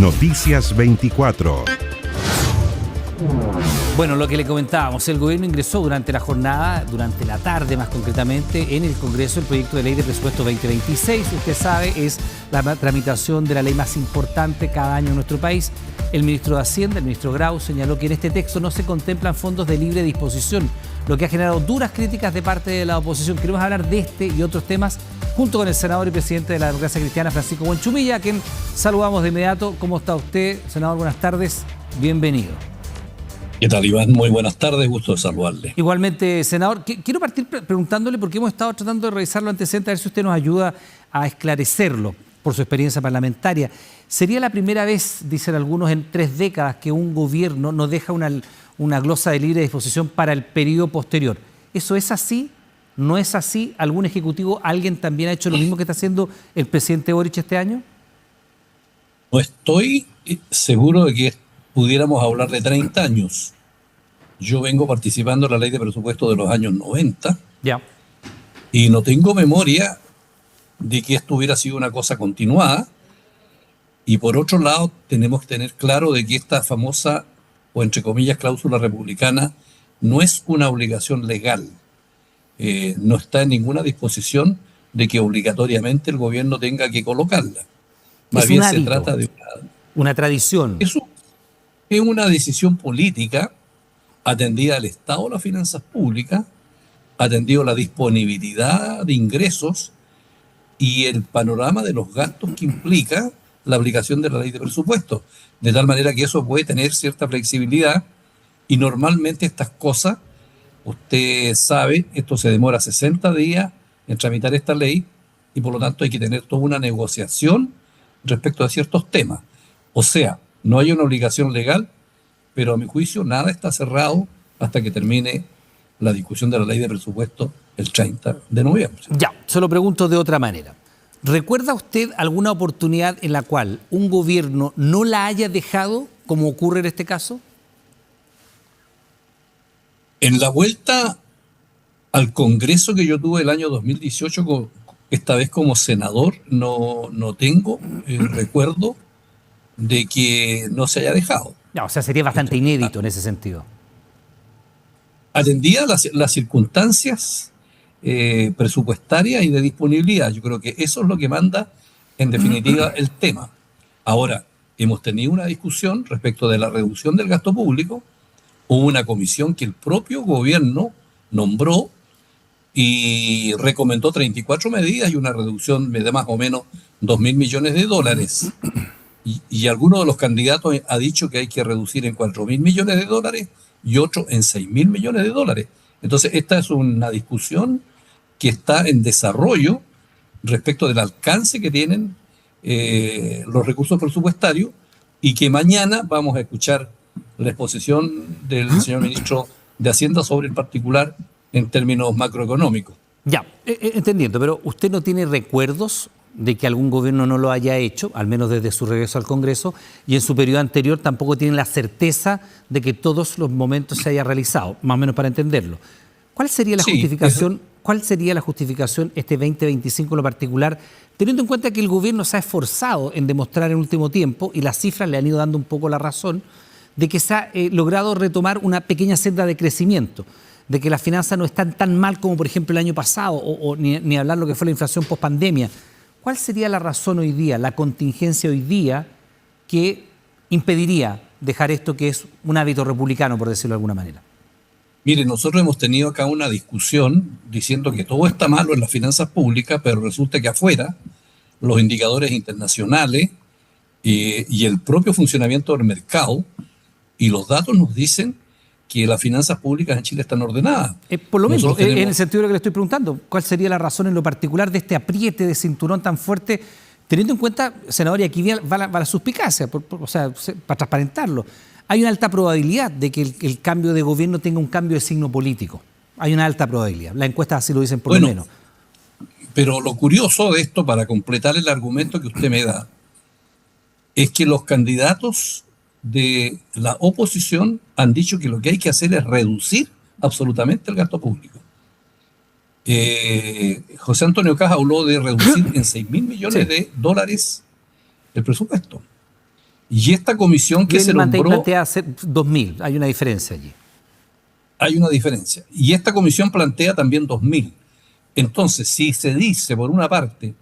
Noticias 24. Bueno, lo que le comentábamos, el gobierno ingresó durante la jornada, durante la tarde más concretamente, en el Congreso el proyecto de ley de presupuesto 2026. Usted sabe, es la tramitación de la ley más importante cada año en nuestro país. El ministro de Hacienda, el ministro Grau, señaló que en este texto no se contemplan fondos de libre disposición, lo que ha generado duras críticas de parte de la oposición. Queremos hablar de este y otros temas junto con el senador y presidente de la Democracia Cristiana, Francisco Buenchumilla, a quien saludamos de inmediato. ¿Cómo está usted, senador? Buenas tardes, bienvenido. ¿Qué tal, Iván? Muy buenas tardes, gusto de saludarle. Igualmente, senador. Quiero partir preguntándole, porque hemos estado tratando de revisar los antecedentes, a ver si usted nos ayuda a esclarecerlo por su experiencia parlamentaria. Sería la primera vez, dicen algunos, en 3 décadas que un gobierno no deja una glosa de libre disposición para el periodo posterior. ¿Eso es así? ¿No es así? ¿Algún ejecutivo, alguien también ha hecho lo mismo que está haciendo el presidente Boric este año? No estoy seguro de que pudiéramos hablar de 30 años. Yo vengo participando en la ley de presupuesto de los años 90 y no tengo memoria de que esto hubiera sido una cosa continuada. Y por otro lado, tenemos que tener claro de que esta famosa, o entre comillas, cláusula republicana, no es una obligación legal. No está en ninguna disposición de que obligatoriamente el gobierno tenga que colocarla. Más bien se trata de una tradición. Es una decisión política atendida al estado de las finanzas públicas, atendido a la disponibilidad de ingresos y el panorama de los gastos que implica la aplicación de la ley de presupuesto. De tal manera que eso puede tener cierta flexibilidad y normalmente estas cosas, usted sabe, esto se demora 60 días en tramitar esta ley y por lo tanto hay que tener toda una negociación respecto a ciertos temas. O sea, no hay una obligación legal, pero a mi juicio nada está cerrado hasta que termine la discusión de la ley de presupuesto el 30 de noviembre. Ya, se lo pregunto de otra manera. ¿Recuerda usted alguna oportunidad en la cual un gobierno no la haya dejado, como ocurre en este caso? En la vuelta al Congreso que yo tuve el año 2018, esta vez como senador, no tengo recuerdo de que no se haya dejado. No, o sea, sería bastante inédito en ese sentido. Atendía las circunstancias presupuestarias y de disponibilidad. Yo creo que eso es lo que manda, en definitiva, el tema. Ahora, hemos tenido una discusión respecto de la reducción del gasto público. Hubo una comisión que el propio gobierno nombró y recomendó 34 medidas y una reducción de más o menos 2.000 millones de dólares. Y alguno de los candidatos ha dicho que hay que reducir en 4.000 millones de dólares y otro en 6.000 millones de dólares. Entonces, esta es una discusión que está en desarrollo respecto del alcance que tienen los recursos presupuestarios y que mañana vamos a escuchar la exposición del señor ministro de Hacienda sobre el particular en términos macroeconómicos. Ya, entendiendo, pero ¿usted no tiene recuerdos de que algún gobierno no lo haya hecho, al menos desde su regreso al Congreso, y en su periodo anterior tampoco tienen la certeza de que todos los momentos se haya realizado, más o menos para entenderlo? ¿Cuál sería la justificación? ¿Cuál sería la justificación este 2025 en lo particular, teniendo en cuenta que el gobierno se ha esforzado en demostrar en último tiempo, y las cifras le han ido dando un poco la razón, de que se ha logrado retomar una pequeña senda de crecimiento, de que las finanzas no están tan mal como por ejemplo el año pasado, ni hablar lo que fue la inflación post-pandemia? ¿Cuál sería la razón hoy día, la contingencia hoy día que impediría dejar esto que es un hábito republicano, por decirlo de alguna manera? Mire, nosotros hemos tenido acá una discusión diciendo que todo está malo en las finanzas públicas, pero resulta que afuera los indicadores internacionales y el propio funcionamiento del mercado y los datos nos dicen que las finanzas públicas en Chile están ordenadas. Por lo mismo, en el sentido de lo que le estoy preguntando, ¿cuál sería la razón en lo particular de este apriete de cinturón tan fuerte, teniendo en cuenta, senador, y aquí va la suspicacia, o sea, para transparentarlo? Hay una alta probabilidad de que el cambio de gobierno tenga un cambio de signo político. Hay una alta probabilidad. Las encuestas así lo dicen por lo menos. Pero lo curioso de esto, para completar el argumento que usted me da, es que los candidatos de la oposición han dicho que lo que hay que hacer es reducir absolutamente el gasto público. José Antonio Caz habló de reducir en 6.000 millones de dólares el presupuesto. Y esta comisión que Y se el Matei nombró, plantea hacer 2.000, hay una diferencia allí. hay una diferencia. Y esta comisión plantea también 2.000. Entonces, si se dice, por una parte,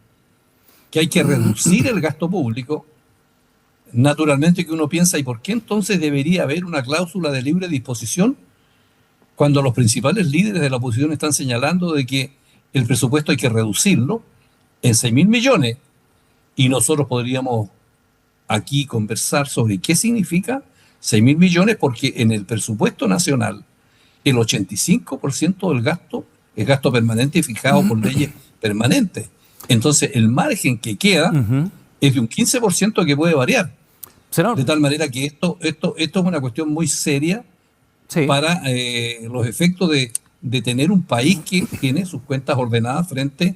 que hay que reducir el gasto público, naturalmente que uno piensa, ¿y por qué entonces debería haber una cláusula de libre disposición cuando los principales líderes de la oposición están señalando de que el presupuesto hay que reducirlo en 6.000 millones? Y nosotros podríamos aquí conversar sobre qué significa 6.000 millones, porque en el presupuesto nacional el 85% del gasto es gasto permanente y fijado por leyes permanentes. Entonces el margen que queda es de un 15% que puede variar. Senador, De tal manera que esto es una cuestión muy seria sí. para los efectos de tener un país que tiene sus cuentas ordenadas frente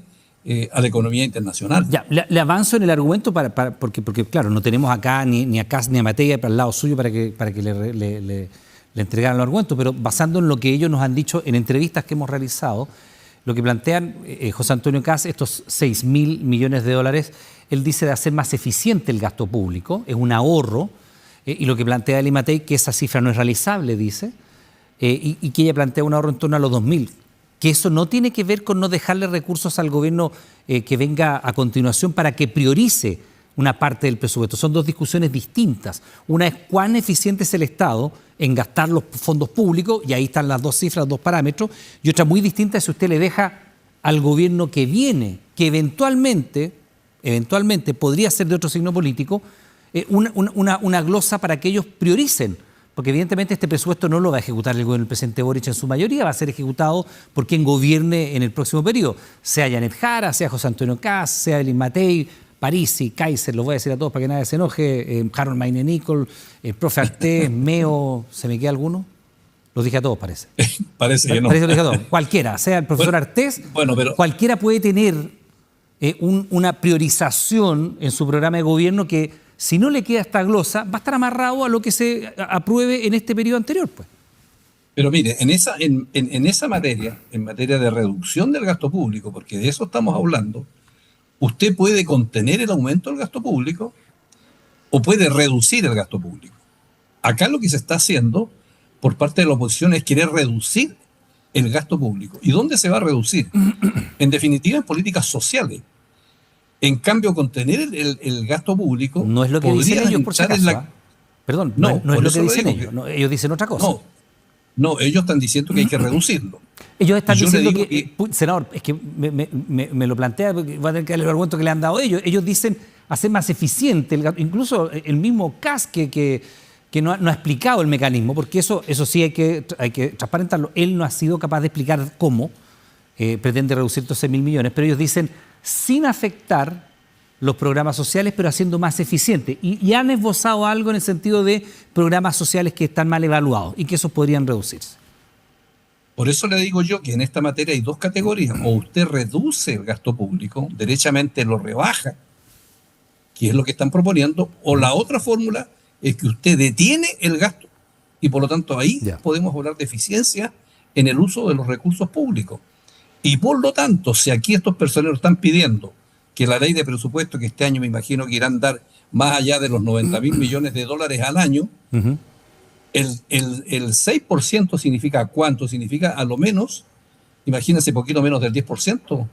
a la economía internacional. Ya, le avanzo en el argumento porque, claro, no tenemos acá ni a Kast ni a Matei para el lado suyo para que le entregaran los argumentos, pero basando en lo que ellos nos han dicho en entrevistas que hemos realizado, lo que plantean José Antonio Kast, estos 6.000 millones de dólares, él dice de hacer más eficiente el gasto público, es un ahorro, y lo que plantea Eli Matei, que esa cifra no es realizable, dice, y que ella plantea un ahorro en torno a los 2.000, que eso no tiene que ver con no dejarle recursos al gobierno que venga a continuación para que priorice una parte del presupuesto. Son dos discusiones distintas. Una es cuán eficiente es el Estado en gastar los fondos públicos, y ahí están las dos cifras, los dos parámetros, y otra muy distinta es si usted le deja al gobierno que viene, que eventualmente podría ser de otro signo político, una glosa para que ellos prioricen. Porque evidentemente este presupuesto no lo va a ejecutar el gobierno del presidente Boric en su mayoría, va a ser ejecutado por quien gobierne en el próximo periodo, sea Janet Jara, sea José Antonio Kast, sea Eli Matei, Parisi, Kaiser, los voy a decir a todos para que nadie se enoje, Harold Mayne-Nicol, el profe Artés, Meo, ¿se me queda alguno? Los dije a todos, parece. Parece que no. Parece que los dije a todos. Cualquiera, sea el profesor Artés, pero cualquiera puede tener una priorización en su programa de gobierno que, si no le queda esta glosa, va a estar amarrado a lo que se apruebe en este periodo anterior, pues. Pero mire, en esa materia, en materia de reducción del gasto público, porque de eso estamos hablando, usted puede contener el aumento del gasto público o puede reducir el gasto público. Acá lo que se está haciendo por parte de la oposición es querer reducir el gasto público. ¿Y dónde se va a reducir? En definitiva, en políticas sociales. En cambio, contener el gasto público no es lo que dicen ellos, por si acaso. Perdón, no es lo que dicen ellos. No, ellos dicen otra cosa. No, ellos están diciendo que hay que reducirlo. Ellos están diciendo senador, es que me lo plantea, porque voy a tener que darle el argumento que le han dado ellos. Ellos dicen hacer más eficiente el gasto. Incluso el mismo Kast que no ha explicado el mecanismo, porque eso sí hay que transparentarlo. Él no ha sido capaz de explicar cómo pretende reducir estos 6.000 millones, pero ellos dicen sin afectar los programas sociales, pero haciendo más eficiente. Y han esbozado algo en el sentido de programas sociales que están mal evaluados y que esos podrían reducirse. Por eso le digo yo que en esta materia hay dos categorías. O usted reduce el gasto público, derechamente lo rebaja, que es lo que están proponiendo, o la otra fórmula es que usted detiene el gasto. Y por lo tanto ahí podemos hablar de eficiencia en el uso de los recursos públicos. Y por lo tanto, si aquí estos personeros están pidiendo que la ley de presupuesto, que este año me imagino que irán a dar más allá de los 90.000 millones de dólares al año, el 6% significa ¿cuánto? Significa a lo menos, imagínense, poquito menos del 10%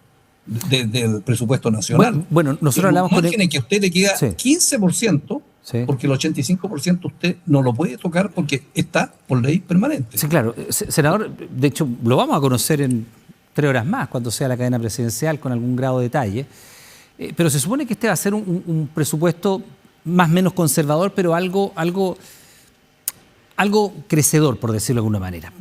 del presupuesto nacional. Bueno, nosotros hablamos con que a usted le queda 15%, porque el 85% usted no lo puede tocar porque está por ley permanente. Sí, claro. Senador, de hecho, lo vamos a conocer en 3 horas más, cuando sea la cadena presidencial, con algún grado de detalle. Pero se supone que este va a ser un presupuesto más o menos conservador, pero algo crecedor, por decirlo de alguna manera,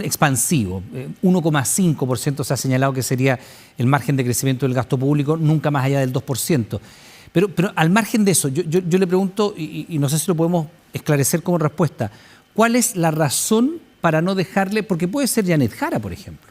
expansivo. 1,5% se ha señalado que sería el margen de crecimiento del gasto público, nunca más allá del 2%. Pero al margen de eso, yo le pregunto, y no sé si lo podemos esclarecer como respuesta, ¿cuál es la razón para no dejarle, porque puede ser Janet Jara, por ejemplo,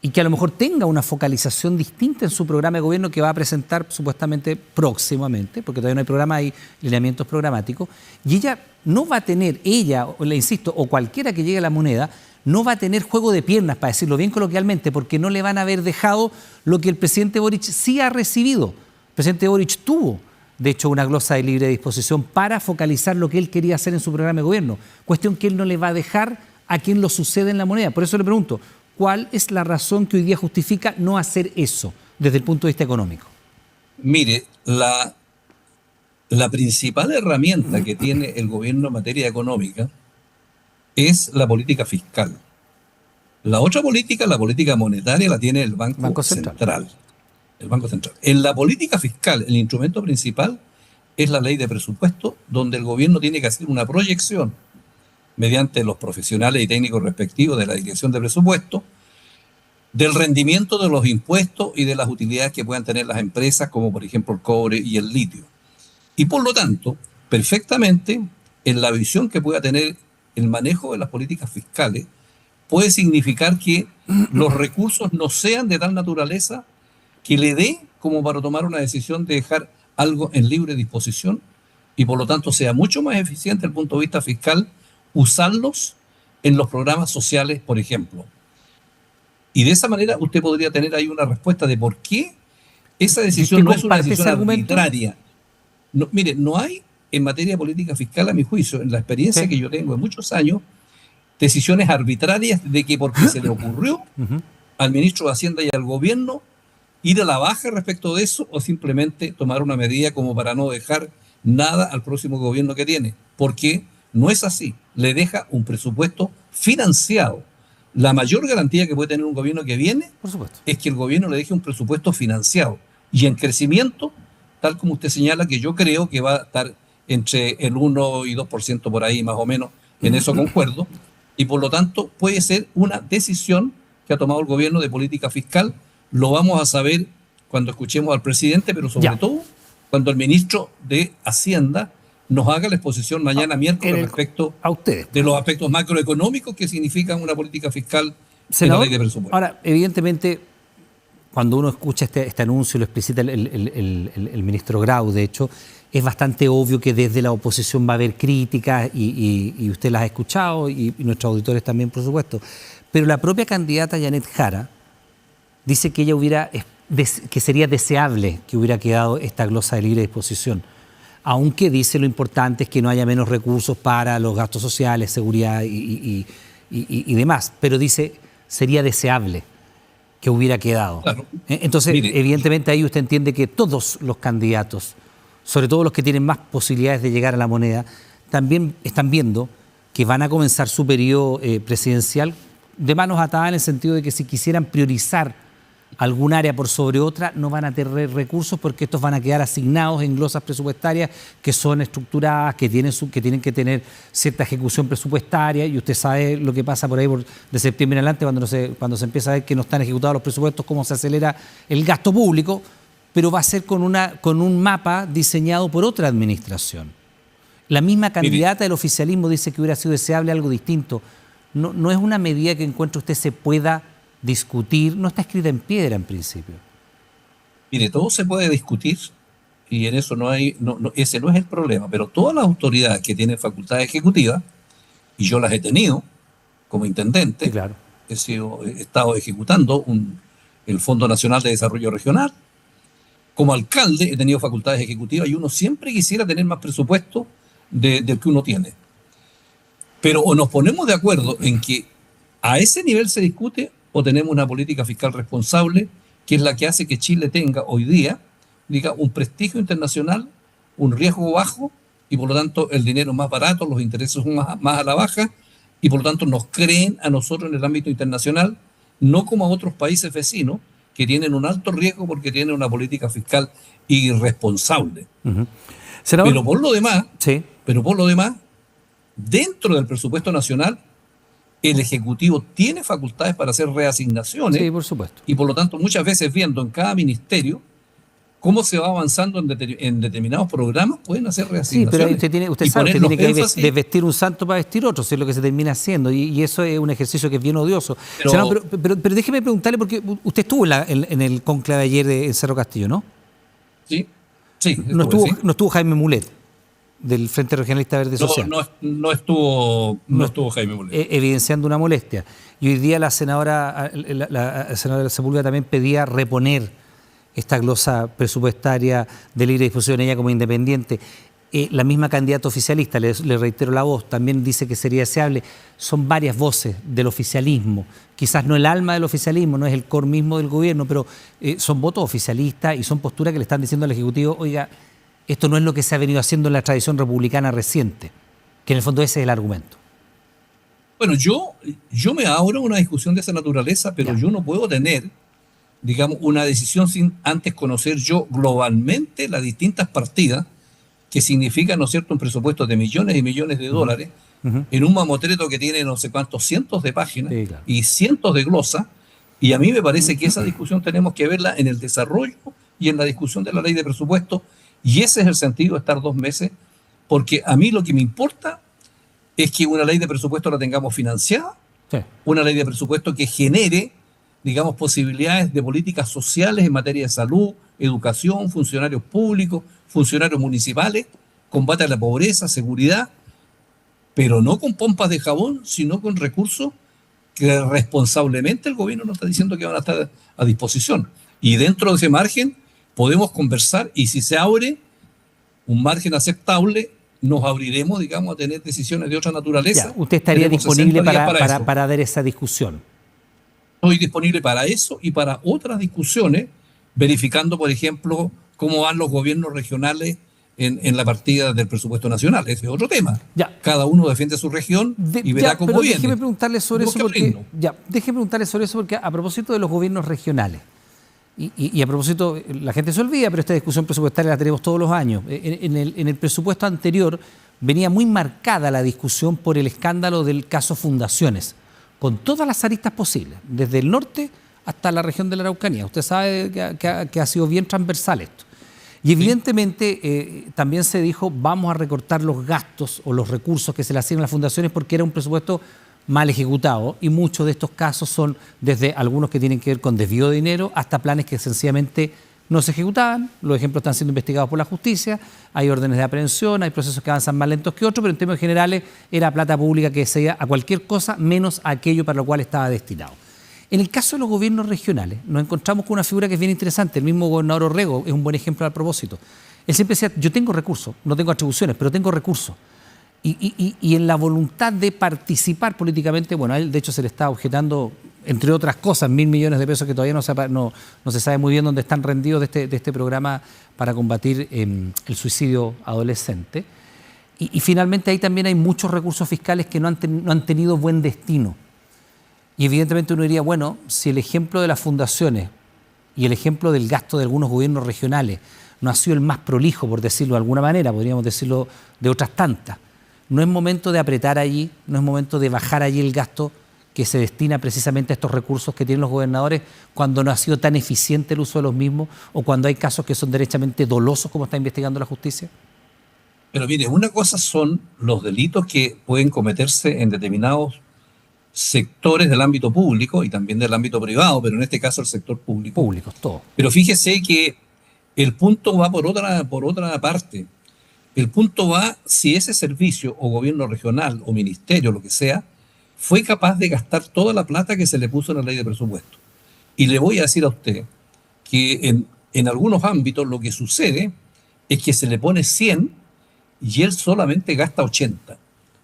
y que a lo mejor tenga una focalización distinta en su programa de gobierno que va a presentar supuestamente próximamente, porque todavía no hay programa, hay lineamientos programáticos, y ella no va a tener, le insisto, o cualquiera que llegue a la moneda, no va a tener juego de piernas, para decirlo bien coloquialmente, porque no le van a haber dejado lo que el presidente Boric sí ha recibido. El presidente Boric tuvo de hecho, una glosa de libre disposición para focalizar lo que él quería hacer en su programa de gobierno. Cuestión que él no le va a dejar a quien lo sucede en la moneda. Por eso le pregunto, ¿cuál es la razón que hoy día justifica no hacer eso desde el punto de vista económico? Mire, la principal herramienta que tiene el gobierno en materia económica es la política fiscal. La otra política, la política monetaria, la tiene el Banco Central. El Banco Central. En la política fiscal, el instrumento principal es la ley de presupuesto, donde el gobierno tiene que hacer una proyección mediante los profesionales y técnicos respectivos de la dirección de presupuesto, del rendimiento de los impuestos y de las utilidades que puedan tener las empresas, como por ejemplo el cobre y el litio. Y por lo tanto, perfectamente, en la visión que pueda tener el manejo de las políticas fiscales, puede significar que los recursos no sean de tal naturaleza que le dé como para tomar una decisión de dejar algo en libre disposición y por lo tanto sea mucho más eficiente desde el punto de vista fiscal usarlos en los programas sociales, por ejemplo. Y de esa manera usted podría tener ahí una respuesta de por qué esa decisión no es una decisión arbitraria. No, mire, no hay en materia de política fiscal, a mi juicio, en la experiencia que yo tengo de muchos años, decisiones arbitrarias de que porque se le ocurrió al ministro de Hacienda y al gobierno ir a la baja respecto de eso o simplemente tomar una medida como para no dejar nada al próximo gobierno que tiene. Porque no es así. Le deja un presupuesto financiado. La mayor garantía que puede tener un gobierno que viene es que el gobierno le deje un presupuesto financiado y en crecimiento, tal como usted señala, que yo creo que va a estar entre el 1 y 2% por ahí más o menos, en eso concuerdo, y por lo tanto puede ser una decisión que ha tomado el gobierno de política fiscal. Lo vamos a saber cuando escuchemos al presidente, pero sobre todo cuando el ministro de Hacienda nos haga la exposición mañana miércoles respecto a ustedes de los aspectos macroeconómicos que significan una política fiscal en la ley de presupuesto. Ahora, evidentemente, cuando uno escucha este anuncio, lo explicita el ministro Grau, de hecho, es bastante obvio que desde la oposición va a haber críticas y usted las ha escuchado y nuestros auditores también, por supuesto. Pero la propia candidata Janet Jara dice que que sería deseable que hubiera quedado esta glosa de libre disposición, aunque dice lo importante es que no haya menos recursos para los gastos sociales, seguridad y demás, pero dice sería deseable que hubiera quedado. Claro. Entonces, evidentemente ahí usted entiende que todos los candidatos, sobre todo los que tienen más posibilidades de llegar a la moneda, también están viendo que van a comenzar su periodo presidencial de manos atadas en el sentido de que si quisieran priorizar algún área por sobre otra, no van a tener recursos porque estos van a quedar asignados en glosas presupuestarias que son estructuradas, que tienen que tener cierta ejecución presupuestaria, y usted sabe lo que pasa por ahí de septiembre en adelante cuando se empieza a ver que no están ejecutados los presupuestos, cómo se acelera el gasto público, pero va a ser con un mapa diseñado por otra administración. La misma candidata del oficialismo dice que hubiera sido deseable algo distinto. No es una medida que encuentre usted se pueda discutir, no está escrita en piedra en principio. Mire, todo se puede discutir y en eso ese no es el problema, pero todas las autoridades que tienen facultad ejecutiva, y yo las he tenido como intendente, sí, claro. He estado ejecutando el Fondo Nacional de Desarrollo Regional, como alcalde he tenido facultades ejecutivas y uno siempre quisiera tener más presupuesto del que uno tiene. Pero o nos ponemos de acuerdo en que a ese nivel se discute o tenemos una política fiscal responsable, que es la que hace que Chile tenga hoy día, diga, un prestigio internacional, un riesgo bajo y por lo tanto el dinero más barato, los intereses más a la baja y por lo tanto nos creen a nosotros en el ámbito internacional, no como a otros países vecinos que tienen un alto riesgo porque tienen una política fiscal irresponsable. Senador, pero por lo demás, dentro del presupuesto nacional, el Ejecutivo tiene facultades para hacer reasignaciones. Sí, por supuesto. Y por lo tanto, muchas veces viendo en cada ministerio cómo se va avanzando en determinados programas, pueden hacer reasignaciones. Sí, pero usted sabe que tiene que desvestir un santo para vestir otro, eso es lo que se termina haciendo, y eso es un ejercicio que es bien odioso. Pero déjeme preguntarle, porque usted estuvo en el conclave ayer en Cerro Castillo, ¿no? Sí. No estuvo Jaime Mulet, del Frente Regionalista Verde Social. No estuvo Jaime Mulet. Evidenciando una molestia. Y hoy día la senadora Sepúlveda también pedía reponer esta glosa presupuestaria de libre disposición, ella como independiente. La misma candidata oficialista, le reitero la voz, también dice que sería deseable. Son varias voces del oficialismo, quizás no el alma del oficialismo, no es el core mismo del gobierno, pero son votos oficialistas y son posturas que le están diciendo al Ejecutivo, oiga, esto no es lo que se ha venido haciendo en la tradición republicana reciente, que en el fondo ese es el argumento. Bueno, yo me abro a una discusión de esa naturaleza, pero yo no puedo tener, digamos, una decisión sin antes conocer yo globalmente las distintas partidas que significan, ¿no es cierto?, un presupuesto de millones y millones de dólares en un mamotreto que tiene no sé cuántos cientos de páginas y cientos de glosas, y a mí me parece que esa discusión tenemos que verla en el desarrollo y en la discusión de la ley de presupuesto, y ese es el sentido de estar 2 meses, porque a mí lo que me importa es que una ley de presupuesto la tengamos financiada, una ley de presupuesto que genere, digamos, posibilidades de políticas sociales en materia de salud, educación, funcionarios públicos, funcionarios municipales, combate a la pobreza, seguridad, pero no con pompas de jabón, sino con recursos que responsablemente el gobierno nos está diciendo que van a estar a disposición. Y dentro de ese margen podemos conversar, y si se abre un margen aceptable, nos abriremos, digamos, a tener decisiones de otra naturaleza. Ya, ¿usted estaría disponible para dar esa discusión? Estoy disponible para eso y para otras discusiones, verificando, por ejemplo, cómo van los gobiernos regionales en la partida del presupuesto nacional. Ese es otro tema. Ya. Cada uno defiende su región y verá cómo viene. Déjeme preguntarle sobre eso porque a propósito de los gobiernos regionales, y a propósito, la gente se olvida, pero esta discusión presupuestaria la tenemos todos los años. En el presupuesto anterior venía muy marcada la discusión por el escándalo del caso Fundaciones, con todas las aristas posibles, desde el norte hasta la región de la Araucanía. Usted sabe que ha sido bien transversal esto. Y evidentemente también se dijo, vamos a recortar los gastos o los recursos que se le hacían a las fundaciones porque era un presupuesto mal ejecutado, y muchos de estos casos son desde algunos que tienen que ver con desvío de dinero hasta planes que sencillamente no se ejecutaban. Los ejemplos están siendo investigados por la justicia, hay órdenes de aprehensión, hay procesos que avanzan más lentos que otros, pero en términos generales era plata pública que se iba a cualquier cosa menos a aquello para lo cual estaba destinado. En el caso de los gobiernos regionales nos encontramos con una figura que es bien interesante. El mismo gobernador Orrego es un buen ejemplo al propósito. Él siempre decía, yo tengo recursos, no tengo atribuciones, pero tengo recursos. Y en la voluntad de participar políticamente, bueno, a él de hecho se le está objetando, entre otras cosas, 1.000 millones de pesos que todavía no se sabe muy bien dónde están rendidos de este programa para combatir el suicidio adolescente. Y finalmente ahí también hay muchos recursos fiscales que no han tenido buen destino. Y evidentemente uno diría, bueno, si el ejemplo de las fundaciones y el ejemplo del gasto de algunos gobiernos regionales no ha sido el más prolijo, por decirlo de alguna manera, podríamos decirlo de otras tantas, no es momento de apretar allí, no es momento de bajar allí el gasto que se destina precisamente a estos recursos que tienen los gobernadores cuando no ha sido tan eficiente el uso de los mismos o cuando hay casos que son derechamente dolosos como está investigando la justicia. Pero mire, una cosa son los delitos que pueden cometerse en determinados sectores del ámbito público y también del ámbito privado, pero en este caso el sector público. Públicos, todo. Pero fíjese que el punto va por otra parte. El punto va si ese servicio o gobierno regional o ministerio, lo que sea, fue capaz de gastar toda la plata que se le puso en la ley de presupuesto. Y le voy a decir a usted que en algunos ámbitos lo que sucede es que se le pone 100 y él solamente gasta 80.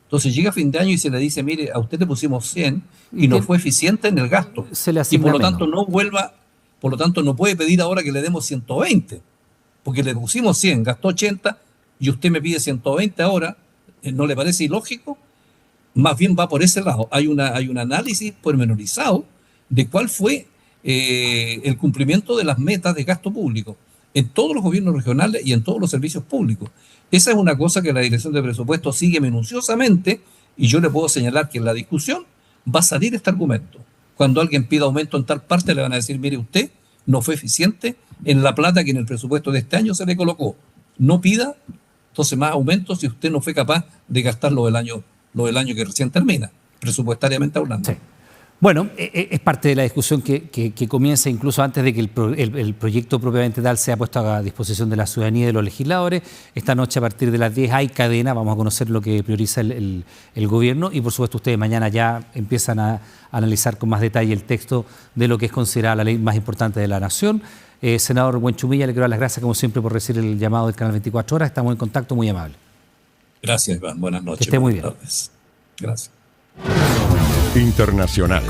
Entonces llega fin de año y se le dice, mire, a usted le pusimos 100 y no fue eficiente en el gasto. Y por lo tanto por lo tanto no puede pedir ahora que le demos 120, porque le pusimos 100, gastó 80 y usted me pide 120 ahora. ¿No le parece ilógico? Más bien va por ese lado. Hay un análisis pormenorizado de cuál fue el cumplimiento de las metas de gasto público en todos los gobiernos regionales y en todos los servicios públicos. Esa es una cosa que la Dirección de Presupuestos sigue minuciosamente, y yo le puedo señalar que en la discusión va a salir este argumento. Cuando alguien pida aumento en tal parte, le van a decir, mire, usted no fue eficiente en la plata que en el presupuesto de este año se le colocó. No pida entonces más aumentos si usted no fue capaz de gastar lo del año que recién termina, presupuestariamente hablando. Sí. Bueno, es parte de la discusión que comienza incluso antes de que el proyecto propiamente tal sea puesto a disposición de la ciudadanía y de los legisladores. Esta noche a partir de las 10 hay cadena, vamos a conocer lo que prioriza el gobierno, y por supuesto ustedes mañana ya empiezan a analizar con más detalle el texto de lo que es considerada la ley más importante de la nación. Senador Buenchumilla, le quiero dar las gracias como siempre por recibir el llamado del Canal 24 Horas. Estamos en contacto, muy amable. Gracias, Iván. Buenas noches. Que esté muy bien. Tardes. Gracias. Internacional.